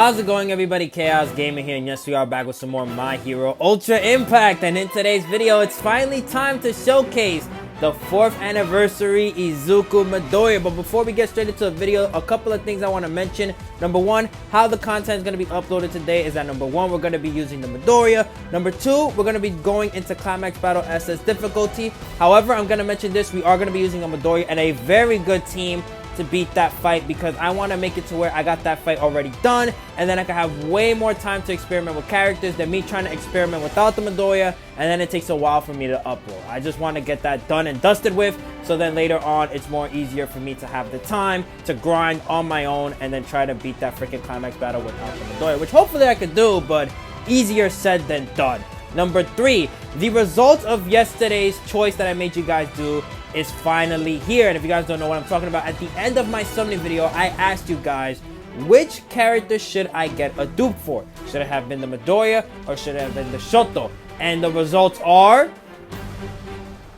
How's it going, everybody? Chaos Gaming here, and yes, we are back with some more My Hero Ultra Impact. And in today's video, it's finally time to showcase the 4th anniversary Izuku Midorya. But before we get straight into the video, a couple of things I want to mention. Number one, how the content is going to be uploaded today is that number one, we're going to be using the Madorya. Number two, we're going to be going into Climax Battle SS difficulty. However, I'm going to mention this, we are going to be using a Madorya and a very good team to beat that fight, because I want to make it to where I got that fight already done, and then I can have way more time to experiment with characters than me trying to experiment without the Midorya, and then it takes a while for me to upload. I just want to get that done and dusted with, so then later on it's more easier for me to have the time to grind on my own and then try to beat that freaking climax battle without the Midorya, which hopefully I could do, but easier said than done. Number 3, the results of yesterday's choice that I made you guys do is finally here. And if you guys don't know what I'm talking about, at the end of my summoning video, I asked you guys, which character should I get a dupe for? Should it have been the Midorya or should it have been the Shoto? And the results are...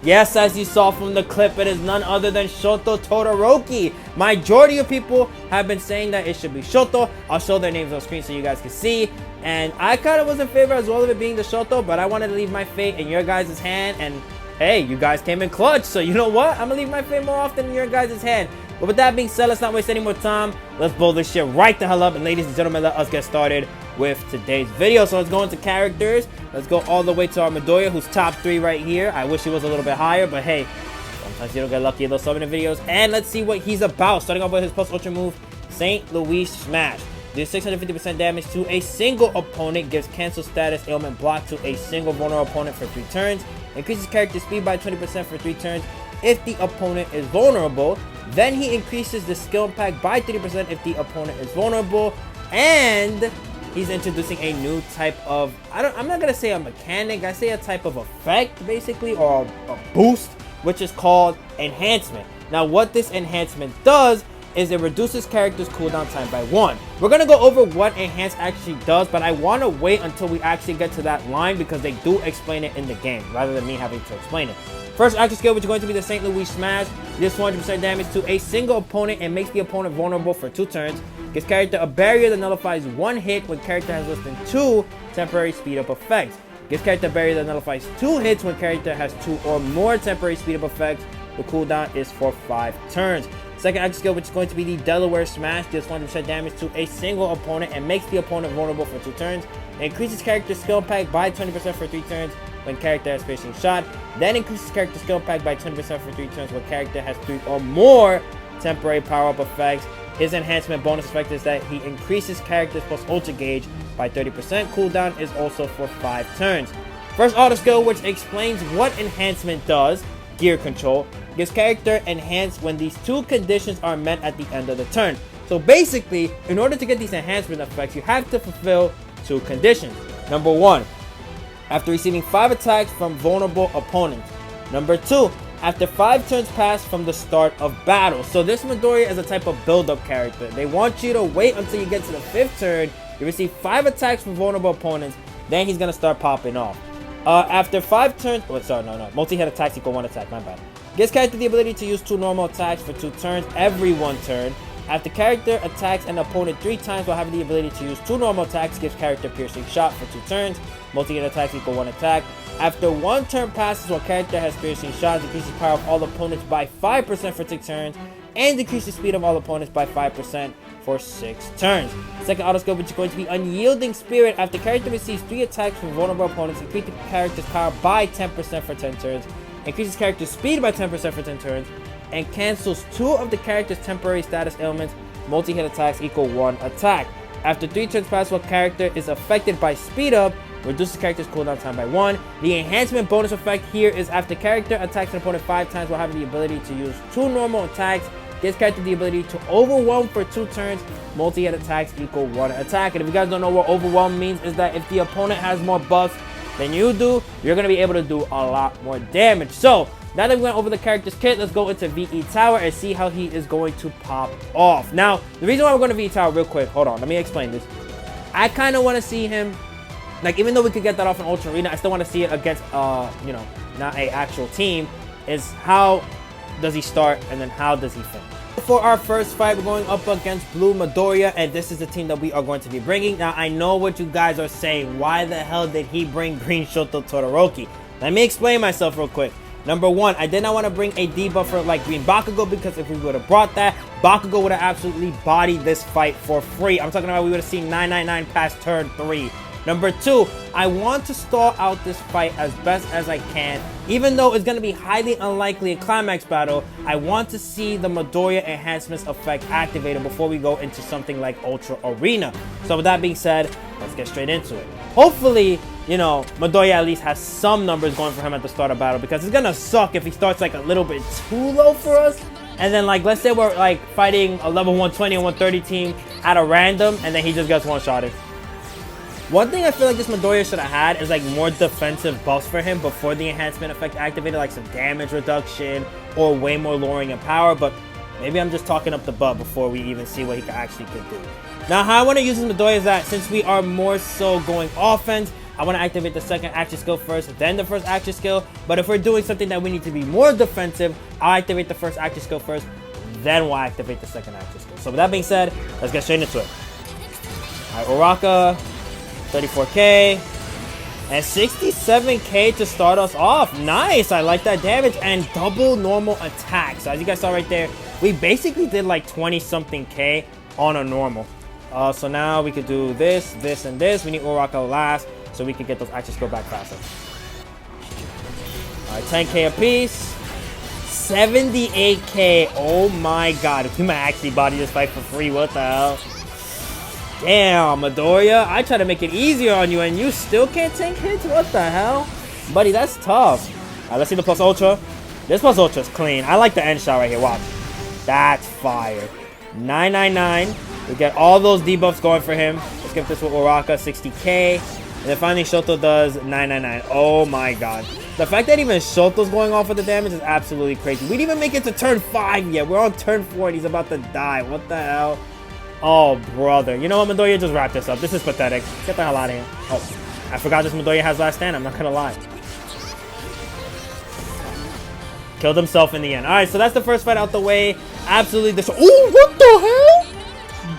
yes, as you saw from the clip, it is none other than Shoto Todoroki. Majority of people have been saying that it should be Shoto. I'll show their names on screen so you guys can see. And I kind of was in favor as well of it being the Shoto, but I wanted to leave my fate in your guys' hand. And hey, you guys came in clutch, so you know what? I'm gonna leave my fate more often in your guys' hand. But with that being said, let's not waste any more time. Let's blow this shit right the hell up. And ladies and gentlemen, let us get started with today's video. So let's go into characters. Let's go all the way to our Midorya, who's top 3 right here. I wish he was a little bit higher, but hey, sometimes you don't get lucky in those summoning videos. And let's see what he's about. Starting off with his plus ultra move, St. Louis Smash. Deals 650% damage to a single opponent, gives cancel status ailment block to a single vulnerable opponent for 3 turns, increases character speed by 20% for 3 turns if the opponent is vulnerable. Then he increases the skill impact by 30% if the opponent is vulnerable. And he's introducing a new type of, I'm not gonna say a mechanic, I say a type of effect basically, or a boost, which is called Enhancement. Now what this enhancement does is it reduces characters' cooldown time by 1. We're gonna go over what Enhance actually does, but I want to wait until we actually get to that line because they do explain it in the game rather than me having to explain it. First active skill, which is going to be the St. Louis Smash, deals 400% damage to a single opponent and makes the opponent vulnerable for 2 turns. Gives character a barrier that nullifies 1 hit when character has less than 2 temporary speed up effects. Gives character a barrier that nullifies 2 hits when character has 2 or more temporary speed up effects. The cooldown is for 5 turns. Second active skill, which is going to be the Delaware Smash, deals 100% damage to a single opponent and makes the opponent vulnerable for 2 turns. It increases character skill impact by 20% for 3 turns when character has piercing shot. Then increases character skill impact by 20% for 3 turns when character has 3 or more temporary power-up effects. His enhancement bonus effect is that he increases character's plus ultra gauge by 30%. Cooldown is also for 5 turns. First auto skill, which explains what enhancement does, Gear Control, gives character enhanced when these 2 conditions are met at the end of the turn. So basically, in order to get these enhancement effects, you have to fulfill 2 conditions. Number 1, after receiving 5 attacks from vulnerable opponents. Number 2, after 5 turns pass from the start of battle. So this Midorya is a type of build-up character. They want you to wait until you get to the 5th turn, you receive 5 attacks from vulnerable opponents, then he's gonna start popping off. After 5 turns, multi-hit attacks equal 1 attack, my bad. Gives character the ability to use 2 normal attacks for 2 turns every 1 turn. After character attacks an opponent 3 times while having the ability to use 2 normal attacks, gives character piercing shot for 2 turns. Multi-hit attacks equal 1 attack. After 1 turn passes while character has piercing shot, decreases power of all opponents by 5% for 6 turns, and decreases speed of all opponents by 5% for 6 turns. Second auto skill, which is going to be Unyielding Spirit. After character receives 3 attacks from vulnerable opponents, increase the character's power by 10% for 10 turns, increases character's speed by 10% for 10 turns, and cancels 2 of the character's temporary status ailments. Multi-hit attacks equal 1 attack. After 3 turns pass while character is affected by speed up, reduces character's cooldown time by 1. The enhancement bonus effect here is after character attacks an opponent 5 times while having the ability to use 2 normal attacks, gives character the ability to overwhelm for 2 turns. Multi-hit attacks equal 1 attack. And if you guys don't know what overwhelm means, is that if the opponent has more buffs than you do, you're going to be able to do a lot more damage. So now that we went over the character's kit, let's go into VE Tower and see how he is going to pop off. Now, the reason why we're going to VE Tower real quick, hold on, let me explain this. I kind of want to see him, like, even though we could get that off in Ultra Arena, I still want to see it against, you know, not a actual team, is how does he start and then how does he finish. for our first fight, we're going up against Blue Midoriya, and this is the team that we are going to be bringing. Now, I know what you guys are saying. Why the hell did he bring Green Shoto Todoroki? Let me explain myself real quick. Number one, I did not want to bring a debuffer like Green Bakugo, because if we would have brought that, Bakugo would have absolutely bodied this fight for free. I'm talking about we would have seen 999 past turn 3. Number two, I want to stall out this fight as best as I can. Even though it's going to be highly unlikely a climax battle, I want to see the Madorya Enhancements effect activated before we go into something like Ultra Arena. So with that being said, let's get straight into it. Hopefully, you know, Midoriya at least has some numbers going for him at the start of battle, because it's going to suck if he starts like a little bit too low for us. And then, like, let's say we're like fighting a level 120 and 130 team at a random, and then he just gets one-shotted. One thing I feel like this Midoriya should have had is like more defensive buffs for him before the enhancement effect activated, like some damage reduction or way more lowering in power, but maybe I'm just talking up the butt before we even see what he actually could do. Now, how I want to use this Midoriya is that since we are more so going offense, I want to activate the second action skill first, then the first action skill. But if we're doing something that we need to be more defensive, I'll activate the first action skill first, then we'll activate the second action skill. So with that being said, let's get straight into it. Alright, Uraka. 34k and 67k to start us off. Nice, I like that damage and double normal attack. So as you guys saw right there, we basically did like 20 something k on a normal. So now we could do this, this, and this. We need Uraka last so we can get those actions go back faster. All right, 10k a piece, 78k. Oh my god, we might actually body this fight for free. What the hell? Damn, Madorya, I try to make it easier on you and you still can't tank hits? What the hell? Buddy, that's tough. Alright, let's see the plus ultra. This plus ultra is clean. I like the end shot right here. Watch. That's fire. 999. We get all those debuffs going for him. Let's get this with Uraka, 60k. And then finally Shoto does 999. Oh my god. The fact that even Shoto's going off with the damage is absolutely crazy. We didn't even make it to turn 5 yet. We're on turn 4 and he's about to die. What the hell? Oh, brother. You know what, Midoriya? Just wrap this up. This is pathetic. Get the hell out of here. Oh, I forgot this Midoriya has last stand. I'm not gonna lie. Killed himself in the end. Alright, so that's the first fight out the way. Absolutely this. Oh, what the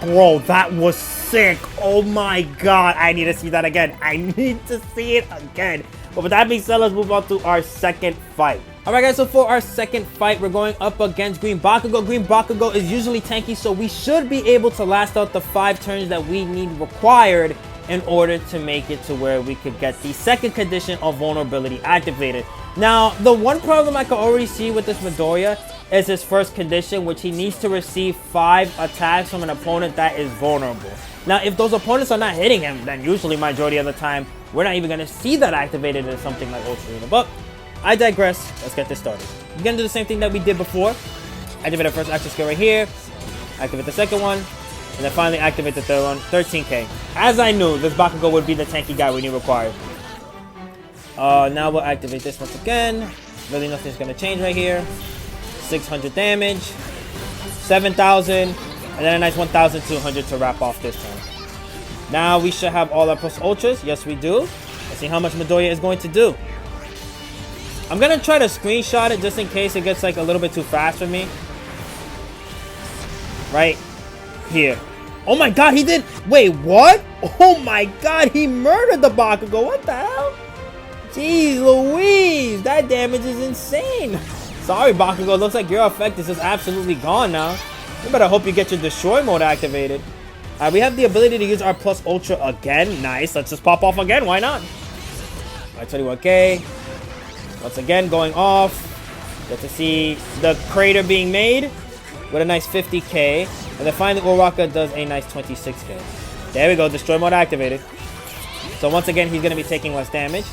hell? Bro, that was sick. Oh my god. I need to see that again. I need to see it again. But with that being said, let's move on to our second fight. Alright guys, so for our second fight, we're going up against Green Bakugo. Green Bakugo is usually tanky, so we should be able to last out the 5 turns that we need required in order to make it to where we could get the second condition of vulnerability activated. Now, the one problem I can already see with this Midoriya is his first condition, which he needs to receive 5 attacks from an opponent that is vulnerable. Now, if those opponents are not hitting him, then usually majority of the time, we're not even going to see that activated in something like Ultra Arena. But I digress. Let's get this started. We're going to do the same thing that we did before. Activate our first action skill right here. Activate the second one. And then finally activate the third one. 13k. As I knew, this Bakugo would be the tanky guy we need required. Now we'll activate this once again. Really nothing's going to change right here. 600 damage. 7,000. And then a nice 1,200 to wrap off this turn. Now we should have all our plus ultras. Yes, we do. Let's see how much Midoriya is going to do. I'm going to try to screenshot it just in case it gets like a little bit too fast for me. Right here. Oh my god, he did. Wait, what? Oh my god, he murdered the Bakugo. What the hell? Jeez Louise, that damage is insane. Sorry, Bakugo. Looks like your effect is just absolutely gone now. You better hope you get your destroy mode activated. We have the ability to use our plus ultra again. Nice. Let's just pop off again. Why not? Alright, 21k. Once again, going off. Get to see the crater being made with a nice 50k. And then finally, Uraka does a nice 26k. There we go. Destroy mode activated. So once again, he's going to be taking less damage.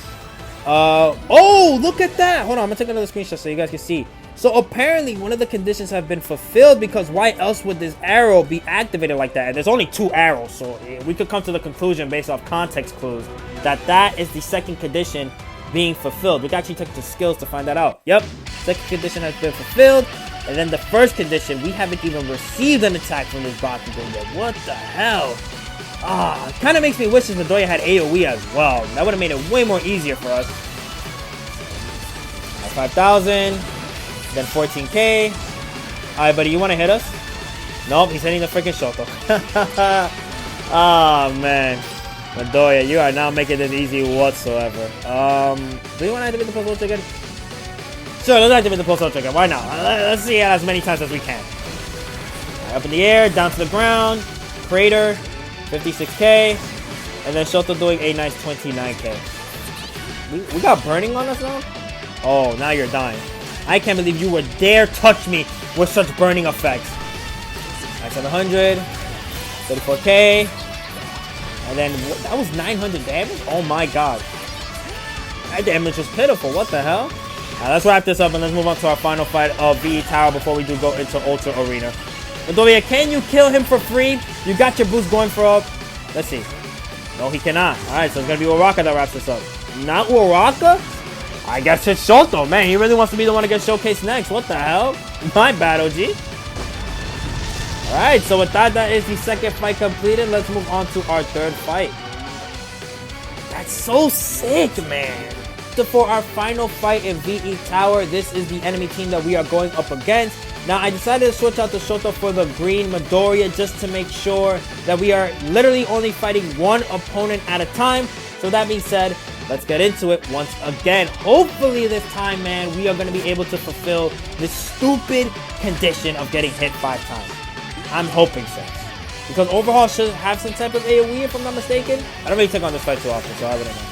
Oh, look at that. Hold on. I'm going to take another screenshot so you guys can see. So apparently, one of the conditions have been fulfilled, because why else would this arrow be activated like that? And there's only 2 arrows. So we could come to the conclusion based off context clues that that is the second condition being fulfilled. We can actually check the skills to find that out. Yep, second condition has been fulfilled. And then the first condition, we haven't even received an attack from this Bakugo yet. What the hell? It kind of makes me wish this Midoriya had AoE as well. That would have made it way more easier for us. 5,000, then 14k. Alright, buddy, you want to hit us? Nope, he's hitting the freaking Shoto. Oh, man. Midoriya, you are not making this easy whatsoever. Do you want to activate the Pulse Ultra again? Sure, let's activate the Pulse Ultra again. Why not? Let's see it as many times as we can. Right, up in the air, down to the ground. Crater, 56k. And then Shoto doing a nice 29k. We got burning on us now? Oh, now you're dying. I can't believe you would dare touch me with such burning effects. Nice 700. 34k. And then, that was 900 damage? Oh my god. That damage was pitiful. What the hell? Now, let's wrap this up and let's move on to our final fight of VE Tower before we do go into Ultra Arena. Midoriya, can you kill him for free? You got your boost going for up. Let's see. No, he cannot. Alright, so it's going to be Uraraka that wraps this up. Not Uraraka? I guess it's Shoto. Man, he really wants to be the one to get showcased next. What the hell? My bad, OG. Alright, so with that, that is the second fight completed. Let's move on to our third fight. That's so sick, man. So for our final fight in VE Tower, this is the enemy team that we are going up against. Now, I decided to switch out the Shoto for the green Madorya just to make sure that we are literally only fighting one opponent at a time. So that being said, let's get into it once again. Hopefully this time, man, we are going to be able to fulfill this stupid condition of getting hit 5 times. I'm hoping so. Because Overhaul should have some type of AoE if I'm not mistaken. I don't really take on this fight too often, so I wouldn't know.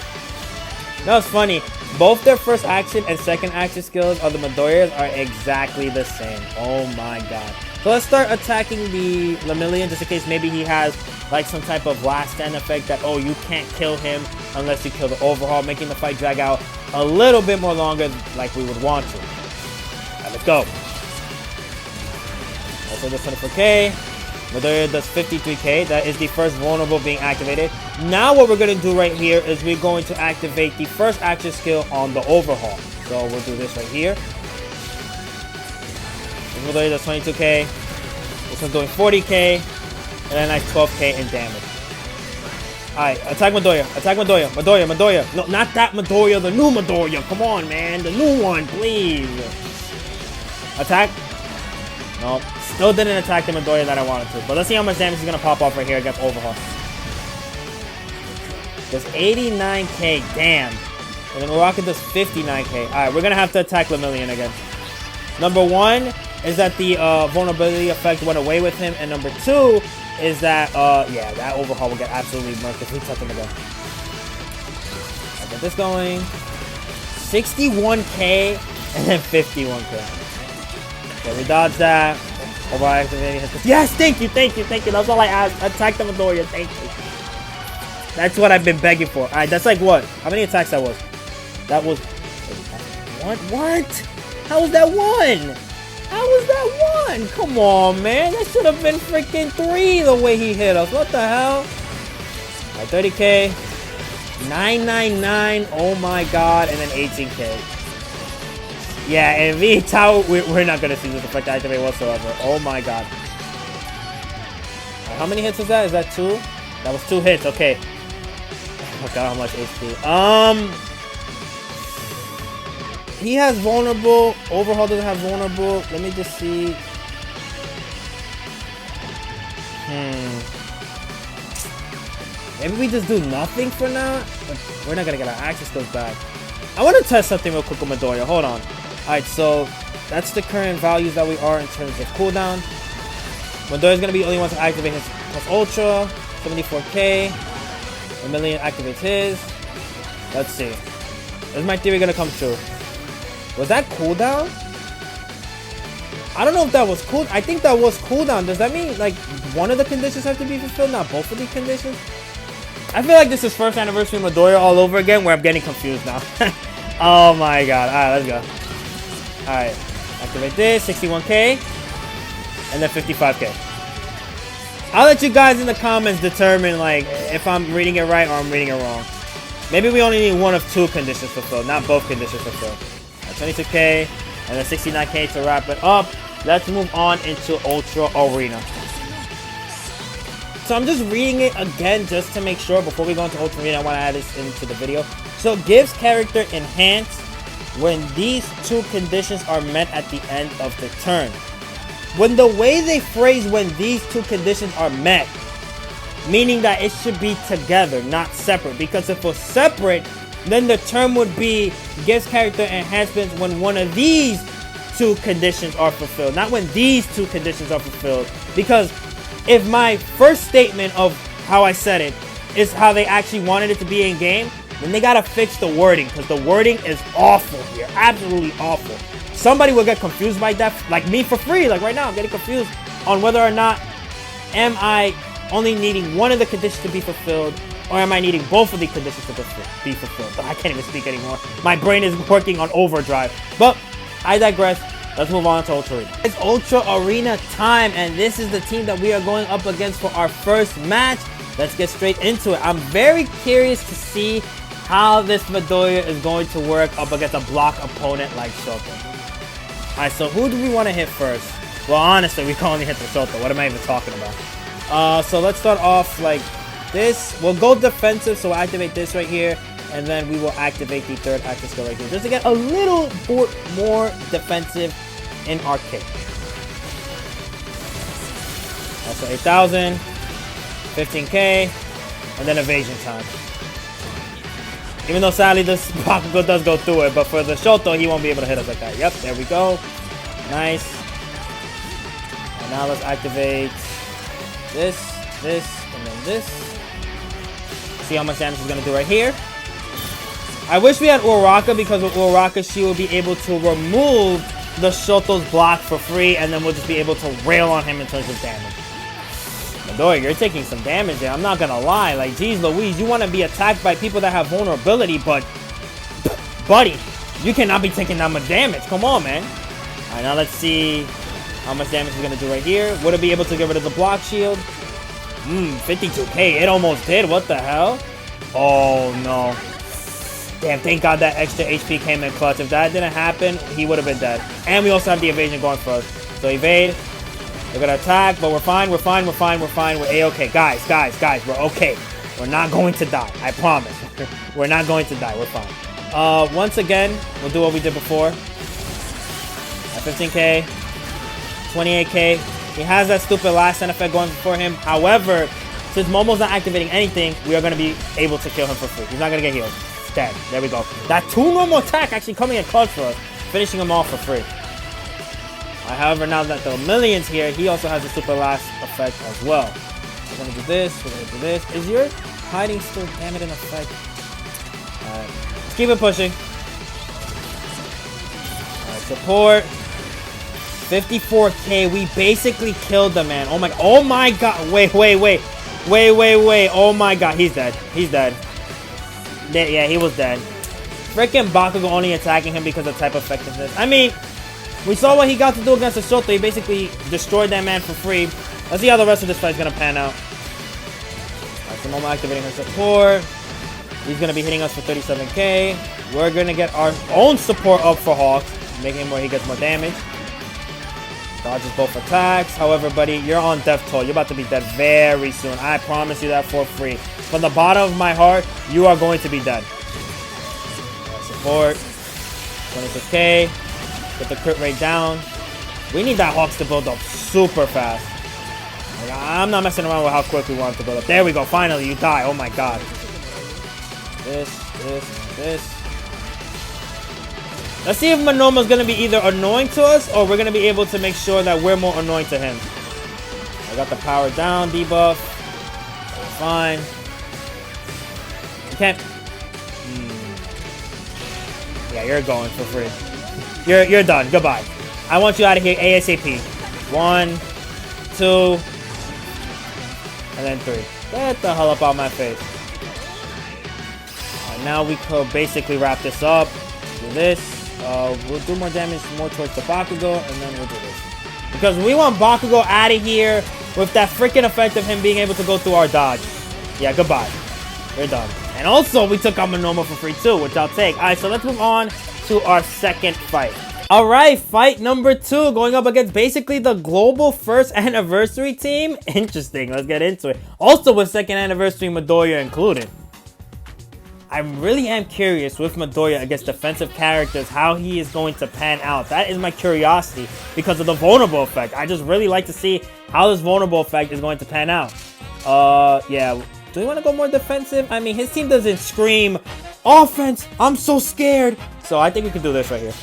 No, it's funny. Both their first action and second action skills of the Madoryas are exactly the same. Oh my god. So let's start attacking the Lemillion just in case maybe he has like some type of last stand effect that, oh, you can't kill him unless you kill the Overhaul, making the fight drag out a little bit more longer like we would want to. Alright, let's go. Also does 24k. Madorya does 53k. That is the first vulnerable being activated. Now what we're going to do right here is we're going to activate the first action skill on the Overhaul. So we'll do this right here. Madorya does 22k. This one's doing 40k. And then nice 12k in damage. Alright, attack Madorya. Attack Madorya. Madorya. No, not that Madorya. The new Madorya. Come on, man. The new one, please. Attack. Nope. Still didn't attack the Midoriya that I wanted to. But let's see how much damage he's going to pop off right here against Overhaul. Does 89k. Damn. And then Uraraka does 59k. Alright, we're going to have to attack Lemillion again. Number 1 is that the vulnerability effect went away with him. And number 2 is that, yeah, that Overhaul will get absolutely murked if we touch him again. I'll get this going. 61k and then 51k. Okay, we dodge that. Overactivating his... Yes, thank you. That's all I asked. Attack the Madorya, thank you. That's what I've been begging for. Alright, that's like what? How many attacks that was? That was... What? How was that 1? How was that 1? Come on, man. That should have been freaking 3 the way he hit us. What the hell? Alright, 30k. 999. Oh my god. And then 18k. Yeah, and VE Tower, we're not going to see this effect activate whatsoever. Oh my god. How many hits was that? Is that 2? That was 2 hits. Okay. I forgot how much HP. He has vulnerable. Overhaul doesn't have vulnerable. Let me just see. Maybe we just do nothing for now. But we're not going to get our action skills back. I want to test something real quick with Midoriya. Hold on. Alright, so that's the current values that we are in terms of cooldown. Midoriya's going to be the only one to activate his plus Ultra. 74k. Lemillion activates his. Let's see. Is my theory going to come true? Was that cooldown? I don't know if that was cool. I think that was cooldown. Does that mean like one of the conditions have to be fulfilled, not both of the conditions? I feel like this is first anniversary Midoriya all over again where I'm getting confused now. Oh my god. Alright, let's go. Alright. Activate this. 61k. And then 55k. I'll let you guys in the comments determine like if I'm reading it right or I'm reading it wrong. Maybe we only need one of 2 conditions fulfilled, not both conditions fulfilled. 22k. And then 69k to wrap it up. Let's move on into Ultra Arena. So I'm just reading it again just to make sure before we go into Ultra Arena. I want to add this into the video. So gives character enhance when these 2 conditions are met at the end of the turn. when the way they phrase when these two conditions are met, meaning that it should be together, not separate. Because if it was separate, then the term would be gives character enhancements when one of these two conditions are fulfilled, not when these two conditions are fulfilled. Because if my first statement of how I said it is how they actually wanted it to be in game, then they gotta fix the wording, because the wording is awful here, absolutely awful. Somebody will get confused by that, like me for free. Like right now, I'm getting confused on whether or not am I only needing one of the conditions to be fulfilled, or am I needing both of the conditions to be fulfilled? I can't even speak anymore. My brain is working on overdrive. But I digress. Let's move on to Ultra Arena. It's Ultra Arena time, and this is the team that we are going up against for our first match. Let's get straight into it. I'm very curious to see how this Midorya is going to work up against a block opponent like Shoto. Alright, so who do we want to hit first? Well, honestly, we can only hit the Shoto. What am I even talking about? So let's start off like this. We'll go defensive, so we'll activate this right here. And then we will activate the third active skill right here, just to get a little more defensive in our kick. Also 8,000, 15k, and then evasion time. Even though sadly this Bakugo does go through it, but for the Shoto, he won't be able to hit us like that. Yep, there we go. Nice. And now let's activate this, and then this. See how much damage he's gonna do right here. I wish we had Uraraka, because with Uraraka, she will be able to remove the Shoto's block for free, and then we'll just be able to rail on him in terms of damage. Madorya, you're taking some damage there. I'm not gonna lie. Like, geez Louise, you want to be attacked by people that have vulnerability, but buddy, you cannot be taking that much damage. Come on, man. All right, now let's see how much damage we're gonna do right here. Would it be able to get rid of the block shield? 52k. It almost did. What the hell? Oh no. Damn, thank God that extra HP came in clutch. If that didn't happen, he would have been dead. And we also have the evasion going for us. So evade. We're going to attack, but we're fine. We're A-okay. Guys, we're okay. We're not going to die. I promise. We're not going to die. We're fine. Once again, we'll do what we did before. At 15k. 28k. He has that stupid last stand effect going for him. However, since Momo's not activating anything, we are going to be able to kill him for free. He's not going to get healed. Dead. There we go. That 2 normal attack actually coming in clutch for us, finishing him off for free. However, now that the million's here, he also has a super last effect as well. We're gonna do this. We're gonna do this. Is your hiding still damn it in effect? Alright. Let's keep it pushing. Alright, support. 54k. We basically killed the man. Oh my god. Wait. Oh my god. He's dead. He's dead. Yeah, he was dead. Freaking Bakugo only attacking him because of type effectiveness. I mean, we saw what he got to do against the Shoto. He basically destroyed that man for free. Let's see how the rest of this fight is going to pan out. Alright, so Momo activating her support. He's going to be hitting us for 37k. We're going to get our own support up for Hawks, making him where he gets more damage. Dodges both attacks. However, buddy, you're on death toll. You're about to be dead very soon. I promise you that for free. From the bottom of my heart, you are going to be dead. Support. 26k. Get the crit rate down. We need that Hawks to build up super fast. Like, I'm not messing around with how quick we want it to build up. There we go. Finally, you die. Oh my god. This. Let's see if Monoma's going to be either annoying to us, or we're going to be able to make sure that we're more annoying to him. I got the power down debuff. Fine. You can't... Yeah, you're going for free. You're done. Goodbye. I want you out of here ASAP. 1, 2, and then 3. Get the hell up out my face. Alright, now we could basically wrap this up. Do this. We'll do more damage more towards the Bakugo, and then we'll do this. Because we want Bakugo out of here with that freaking effect of him being able to go through our dodge. Yeah, goodbye. We're done. And also, we took out Monoma for free too, which I'll take. Alright, so let's move on to our second fight. Alright, fight number 2, going up against basically the global first anniversary team. Interesting, let's get into it. Also with second anniversary Midorya included. I really am curious with Midorya against defensive characters how he is going to pan out. That is my curiosity because of the vulnerable effect. I just really like to see how this vulnerable effect is going to pan out. Yeah. Do we want to go more defensive? I mean, his team doesn't scream offense. I'm so scared. So I think we can do this right here.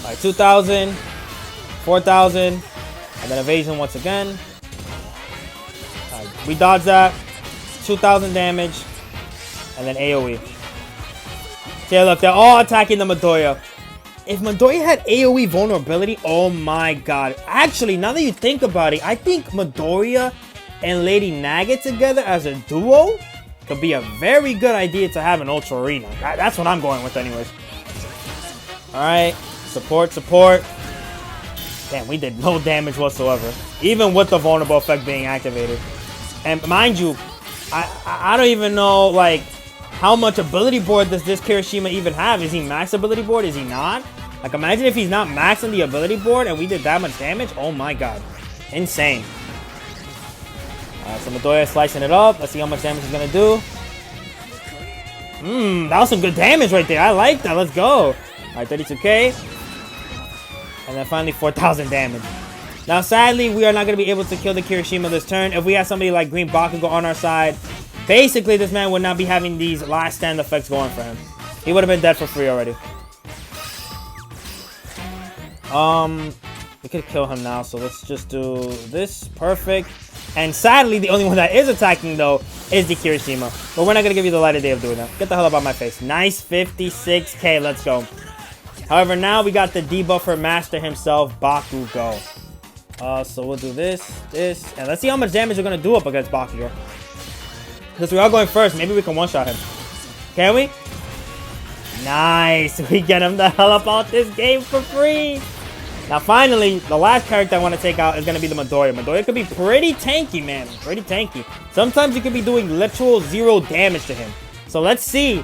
All right, 2,000, 4,000, and then evasion once again. All right, we dodge that. 2,000 damage, and then AoE. Okay, look, they're all attacking the Madorya. If Midorya had AoE vulnerability, oh my god. Actually, now that you think about it, I think Midorya and Lady Naga together as a duo could be a very good idea to have an Ultra Arena. That's what I'm going with anyways. Alright, support. Damn, we did no damage whatsoever. Even with the vulnerable effect being activated. And mind you, I don't even know, like, how much ability board does this Kiroshima even have? Is he max ability board? Is he not? Like, imagine if he's not maxing the ability board and we did that much damage. Oh my god. Insane. Alright, so Madorya slicing it up. Let's see how much damage he's gonna do. That was some good damage right there. I like that. Let's go. Alright, 32k. And then finally 4,000 damage. Now, sadly, we are not going to be able to kill the Kiroshima this turn. If we had somebody like Green Bakugo on our side, basically, this man would not be having these last stand effects going for him. He would have been dead for free already. We could kill him now, so let's just do this. Perfect. And sadly, the only one that is attacking, though, is the Kiroshima. But we're not going to give you the light of day of doing that. Get the hell up out my face. Nice 56k. Let's go. However, now we got the debuffer master himself, Bakugo. So we'll do this, and let's see how much damage we're going to do up against Bakugo. Because we are going first. Maybe we can one-shot him. Can we? Nice. We get him the hell up out this game for free. Now, finally, the last character I want to take out is going to be the Madorya. Madorya could be pretty tanky, man. Pretty tanky. Sometimes you could be doing literal 0 damage to him. So let's see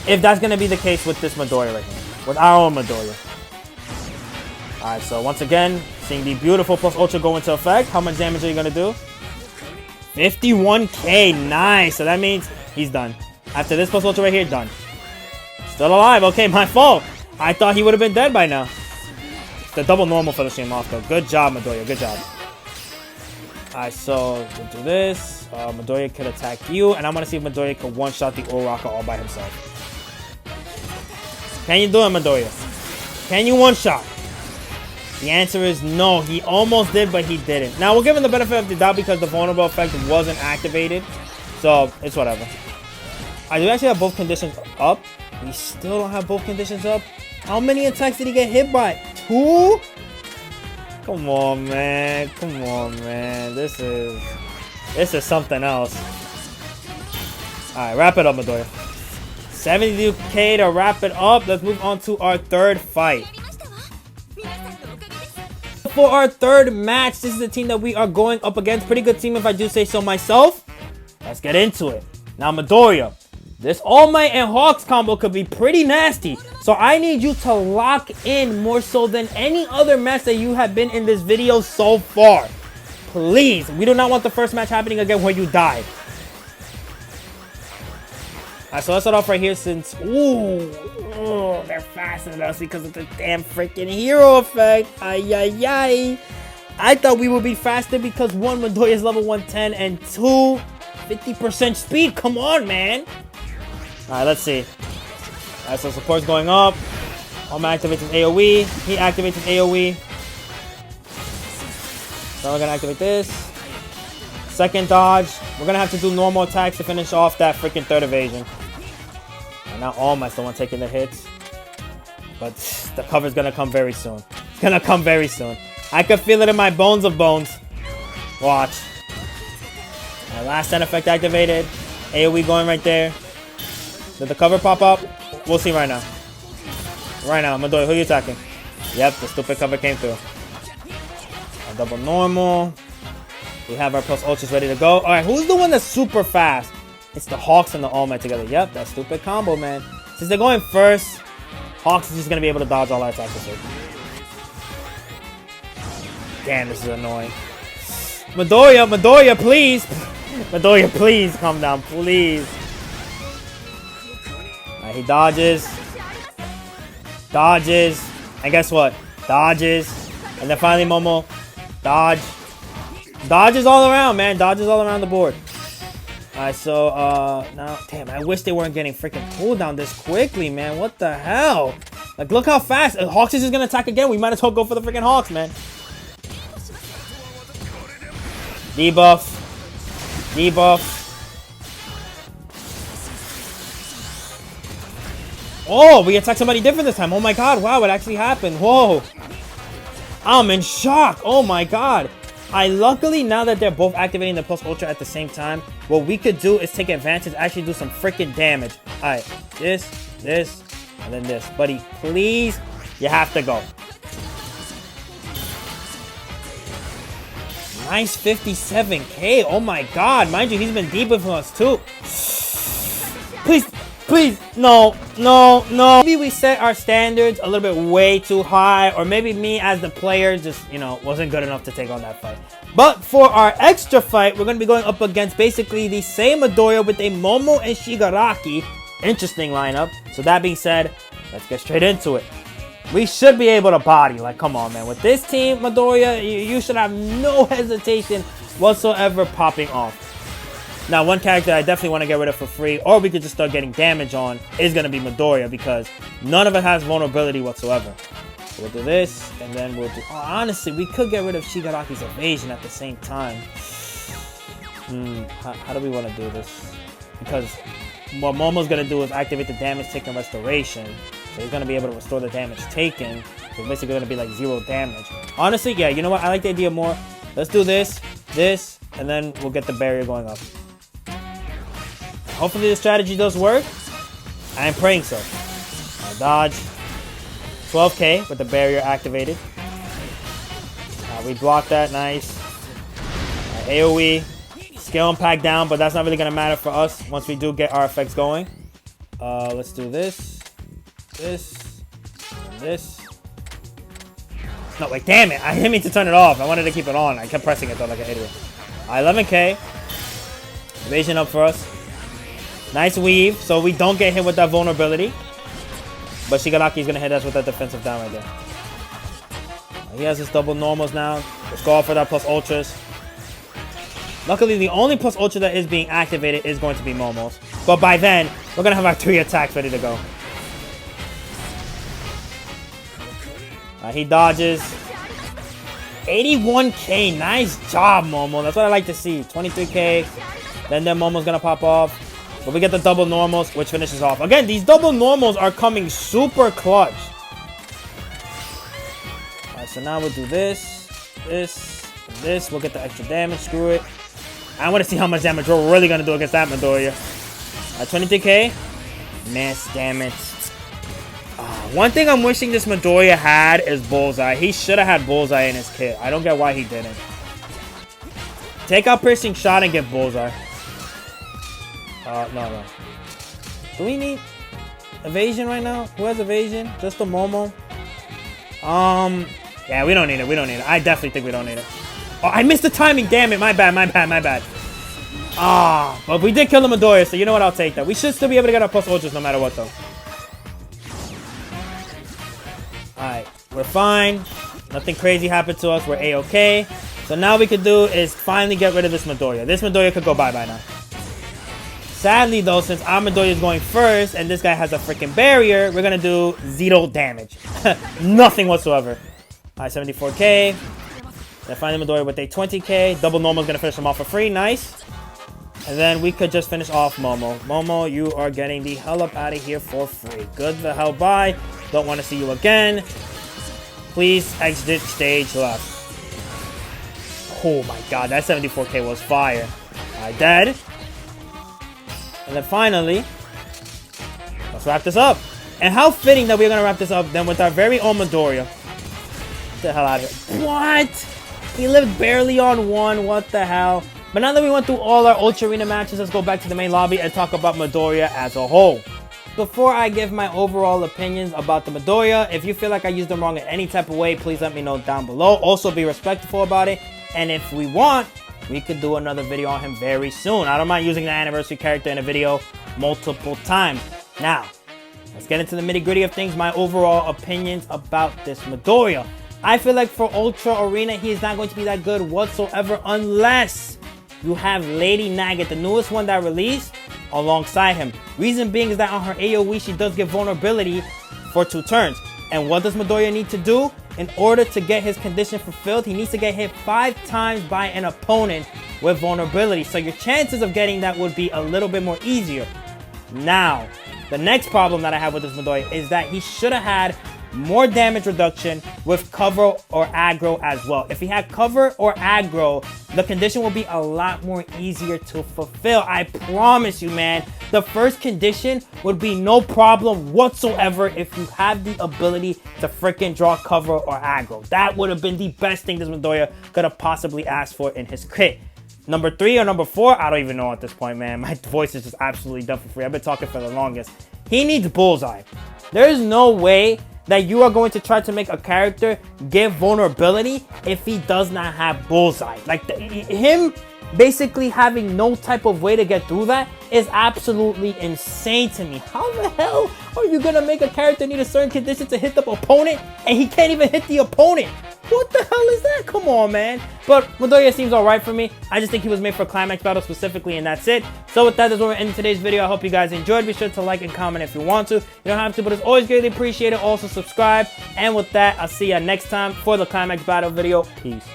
if that's going to be the case with this Madorya right here. With our own Madorya. Alright, so once again, seeing the beautiful plus ultra go into effect. How much damage are you going to do? 51k. Nice. So that means he's done. After this plus ultra right here, done. Still alive. Okay, my fault. I thought he would have been dead by now. The double normal finishing him off, though. Good job, Madorya. Good job. Alright, so we'll do this. Madorya could attack you. And I want to see if Madorya can one-shot the Uraka all by himself. Can you do it, Madorya? Can you one-shot? The answer is no. He almost did, but he didn't. Now, we'll give him the benefit of the doubt because the vulnerable effect wasn't activated. So, it's whatever. I do actually have both conditions up. We still don't have both conditions up. How many attacks did he get hit by? 2? Come on, man. Come on, man. This is something else. Alright, wrap it up, Midorya. 72k to wrap it up. Let's move on to our third fight. For our third match, this is the team that we are going up against. Pretty good team if I do say so myself. Let's get into it. Now, Midorya, this All Might and Hawks combo could be pretty nasty. So I need you to lock in more so than any other match that you have been in this video so far. Please, we do not want the first match happening again where you die. Alright, so let's start off right here since... Ooh, they're faster than us because of the damn freaking hero effect. Ay, ay, ay. I thought we would be faster because 1, Midorya is level 110, and 2, 50% speed. Come on, man. Alright, let's see. Alright, so support's going up. Alma activates his AoE. He activates his AoE. So we're going to activate this. Second dodge. We're going to have to do normal attacks to finish off that freaking third evasion. And now Alma's the one taking the hits. But the cover's going to come very soon. It's going to come very soon. I can feel it in my bones of bones. Watch. Alright, last stand effect activated. AoE going right there. Did the cover pop up? We'll see right now. Right now, Madorya, who are you attacking? Yep, the stupid cover came through. A double normal. We have our plus ultras ready to go. Alright, who's the one that's super fast? It's the Hawks and the All Might together. Yep, that stupid combo, man. Since they're going first, Hawks is just going to be able to dodge all our attacks this week. Damn, this is annoying. Midorya, please. Midoriya, please calm down, please. Alright, he dodges. Dodges. And guess what? Dodges. And then finally Momo. Dodge. Dodges all around, man. Dodges all around the board. Alright, so, now, damn, I wish they weren't getting freaking pulled down this quickly, man. What the hell? Like, look how fast. Hawks is just gonna attack again. We might as well go for the freaking Hawks, man. Debuff. Debuff. Oh, we attacked somebody different this time. Oh my god, wow, it actually happened. Whoa. I'm in shock. Oh my god. Luckily, now that they're both activating the Plus Ultra at the same time, what we could do is take advantage, actually do some freaking damage. Alright, this, and then this. Buddy, please, you have to go. Nice 57k. Oh my god. Mind you, he's been debuffing us too. Please, please, no. Maybe we set our standards a little bit way too high, or maybe me as the player just, you know, wasn't good enough to take on that fight. But for our extra fight, we're going to be going up against basically the same Madorya with a Momo and Shigaraki. Interesting lineup. So that being said, let's get straight into it. We should be able to body. Like, come on, man. With this team, Midorya, you should have no hesitation whatsoever popping off. Now, one character I definitely want to get rid of for free, or we could just start getting damage on, is going to be Midorya, because none of it has vulnerability whatsoever. So we'll do this, and then we'll do... Oh, honestly, we could get rid of Shigaraki's evasion at the same time. How do we want to do this? Because what Momo's going to do is activate the damage taken restoration. So he's going to be able to restore the damage taken. So it's basically going to be like 0 damage. Honestly, yeah, you know what? I like the idea more. Let's do this, and then we'll get the barrier going up. Hopefully the strategy does work. I'm praying so. I'll dodge. 12k with the barrier activated. We block that, nice. AoE. Skill impact down, but that's not really going to matter for us once we do get our effects going. Let's do this. This. And this. No, wait, damn it. I didn't mean to turn it off. I wanted to keep it on. I kept pressing it though like an idiot. 11k. Evasion up for us. Nice weave, so we don't get hit with that vulnerability. But Shigaraki's going to hit us with that defensive down right there. He has his double normals now. Let's go off for that plus ultras. Luckily, the only plus ultra that is being activated is going to be Momo's. But by then, we're going to have our 3 attacks ready to go. He dodges. 81k. Nice job, Momo. That's what I like to see. 23k. Then Momo's going to pop off. But we get the double normals, which finishes off. Again, these double normals are coming super clutch. Alright, so now we'll do this, and this. We'll get the extra damage. Screw it. I want to see how much damage we're really going to do against that Madorya. 23k. Miss, damn it. One thing I'm wishing this Midorya had is Bullseye. He should have had Bullseye in his kit. I don't get why he didn't. Take out Piercing Shot and get Bullseye. No. Do we need evasion right now? Who has evasion? Just the Momo? Yeah, we don't need it. I definitely think we don't need it. Oh, I missed the timing. Damn it. My bad. But we did kill the Madorya, so you know what? I'll take that. We should still be able to get our plus ultras no matter what, though. Alright, we're fine. Nothing crazy happened to us. We're A-okay. So now we could do is finally get rid of this Midorya. This Midorya could go bye-bye now. Sadly, though, since our Midorya is going first and this guy has a freaking barrier, we're going to do 0 damage. Nothing whatsoever. Alright, 74k. Then finally Midorya with a 20k. Double normal is going to finish him off for free. Nice. And then we could just finish off Momo. Momo, you are getting the hell up out of here for free. Good the hell bye. Don't want to see you again. Please exit stage left. Oh my god, that 74k was fire. Alright, dead. And then finally, let's wrap this up. And how fitting that we're going to wrap this up then with our very own Madorya. Get the hell out of here. What? He lived barely on 1. What the hell? But now that we went through all our Ultra Arena matches, let's go back to the main lobby and talk about Madorya as a whole. Before I give my overall opinions about the Madorya, if you feel like I used them wrong in any type of way, please let me know down below. Also, be respectful about it. And if we want, we could do another video on him very soon. I don't mind using the anniversary character in a video multiple times. Now, let's get into the nitty-gritty of things. My overall opinions about this Midorya. I feel like for Ultra Arena, he is not going to be that good whatsoever unless you have Lady Nugget, the newest one that released, alongside him. Reason being is that on her AoE, she does get vulnerability for 2 turns. And what does Midorya need to do? In order to get his condition fulfilled, he needs to get hit 5 times by an opponent with vulnerability. So your chances of getting that would be a little bit more easier. Now, the next problem that I have with this Midorya is that he should have had more damage reduction with cover or aggro as well. If he had cover or aggro, the condition will be a lot more easier to fulfill. I promise you, man. The first condition would be no problem whatsoever if you have the ability to freaking draw cover or aggro. That would have been the best thing this Midorya could have possibly asked for in his kit. Number 3 or number 4, I don't even know at this point, man. My voice is just absolutely done for free. I've been talking for the longest. He needs Bullseye. There is no way that you are going to try to make a character get vulnerability if he does not have Bullseye. Like, him basically having no type of way to get through that is absolutely insane to me. How the hell are you going to make a character need a certain condition to hit the opponent and he can't even hit the opponent? What the hell is that? Come on, man. But Madorya seems alright for me. I just think he was made for Climax Battle specifically, and that's it. So with that, that's where we're ending today's video. I hope you guys enjoyed. Be sure to like and comment if you want to. You don't have to, but it's always greatly appreciated. Also subscribe. And with that, I'll see you next time for the Climax Battle video. Peace.